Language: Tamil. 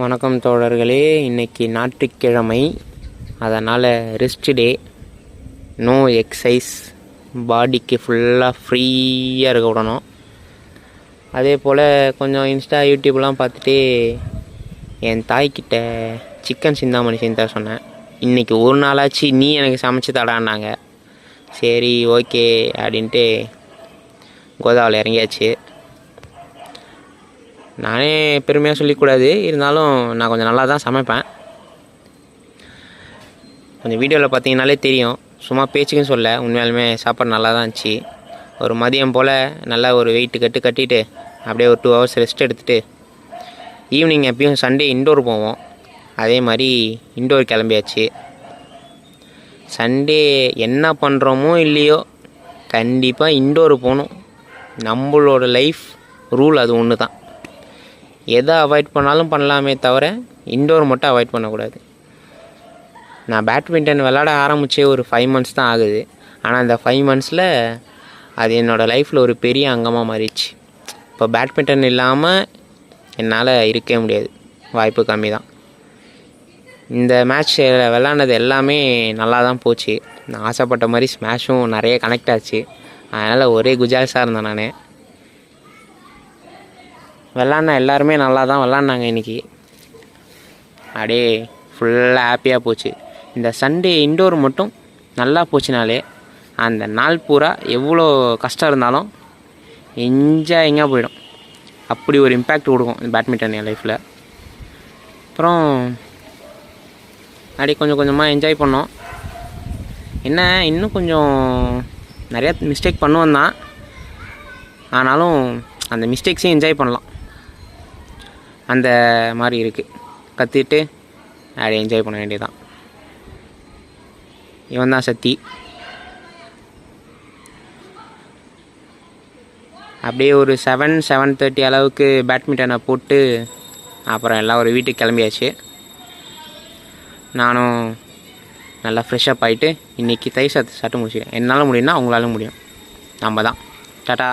வணக்கம் தோழர்களே. இன்றைக்கி ஞாயிற்றுக்கிழமை, அதனால் ரெஸ்ட் டே, நோ எக்ஸசைஸ், பாடிக்கு ஃபுல்லாக ஃப்ரீயாக இருக்க விடணும். அதே போல் கொஞ்சம் இன்ஸ்டா யூடியூப்லாம் பார்த்துட்டு என் தாய்கிட்ட சிக்கன் சிந்தாமணி செஞ்சு தர சொன்னேன். இன்றைக்கி ஒரு நாளாச்சு நீ எனக்கு சமைச்சு தடான்னாங்க. சரி ஓகே அப்படின்ட்டு கோதாவில் இறங்கியாச்சு. நானே பெருமையாக சொல்லிக்கூடாது, இருந்தாலும் நான் கொஞ்சம் நல்லா தான் சமைப்பேன். கொஞ்சம் வீடியோவில் பார்த்தீங்கனாலே தெரியும், சும்மா பேச்சுக்குன்னு சொல்ல, உண்மையாலுமே சாப்பாடு நல்லா தான் இருந்துச்சு. ஒரு மதியம் போல் நல்லா ஒரு வெயிட்டு கட்டிட்டு அப்படியே ஒரு 2 hours ரெஸ்ட் எடுத்துகிட்டு ஈவினிங் எப்பயும் சண்டே இன்டோர் போவோம். அதே மாதிரி இன்டோர் கிளம்பியாச்சு. சண்டே என்ன பண்ணுறோமோ இல்லையோ கண்டிப்பாக இன்டோர் போகணும். நம்மளோட லைஃப் ரூல் அது ஒன்று தான். எதை அவாய்ட் பண்ணாலும் பண்ணலாமே தவிர இன்டோர் மட்டும் அவாய்ட் பண்ணக்கூடாது. நான் பேட்மிண்டன் விளாட ஆரம்பித்தே ஒரு 5 months தான் ஆகுது. ஆனால் அந்த 5 monthsல அது என்னோடய லைஃப்பில் ஒரு பெரிய அங்கமாக மாறிடுச்சு. இப்போ பேட்மிண்டன் இல்லாமல் என்னால் இருக்கவே முடியாது, வாய்ப்பு கம்மி தான். இந்த மேட்ச் விளாண்டது எல்லாமே நல்லா தான் போச்சு. நான் ஆசைப்பட்ட மாதிரி ஸ்மாஷும் நிறைய கனெக்ட் ஆச்சு. அதனால் ஒரே குஜால்ஸாக இருந்தேன் நான். விளாட்னா எல்லாருமே நல்லா தான் விளாட்னாங்க இன்றைக்கி. அப்படியே ஃபுல்லாக ஹாப்பியாக போச்சு. இந்த சண்டே இன்டோர் மட்டும் நல்லா போச்சுனாலே அந்த நாள் பூரா எவ்வளோ கஷ்டம் இருந்தாலும் என்ஜாயிங்காக போயிடும். அப்படி ஒரு இம்பேக்ட் கொடுக்கும் இந்த பேட்மிண்டன் என் லைஃப்பில். அப்புறம் அப்படியே கொஞ்சம் கொஞ்சமாக என்ஜாய் பண்ணோம். என்ன இன்னும் கொஞ்சம் நிறையா மிஸ்டேக் பண்ணுவோம் தான், ஆனாலும் அந்த மிஸ்டேக்ஸையும் என்ஜாய் பண்ணலாம், அந்த மாதிரி இருக்குது. கற்றுக்கிட்டு அப்படியே என்ஜாய் பண்ண வேண்டியதுதான். இவன் தான் சத்தி. அப்படியே ஒரு 7-7:30 அளவுக்கு பேட்மிண்டனை போட்டு அப்புறம் எல்லாம் ஒரு வீட்டுக்கு கிளம்பியாச்சு. நானும் நல்லா ஃப்ரெஷ்ஷப் ஆகிட்டு இன்றைக்கி தயிர் சாதத்தை சாப்பிட்டு முடிச்சிட்டேன். என்னால் முடியும்னா அவங்களால முடியும். நம்ம தான். டாடா.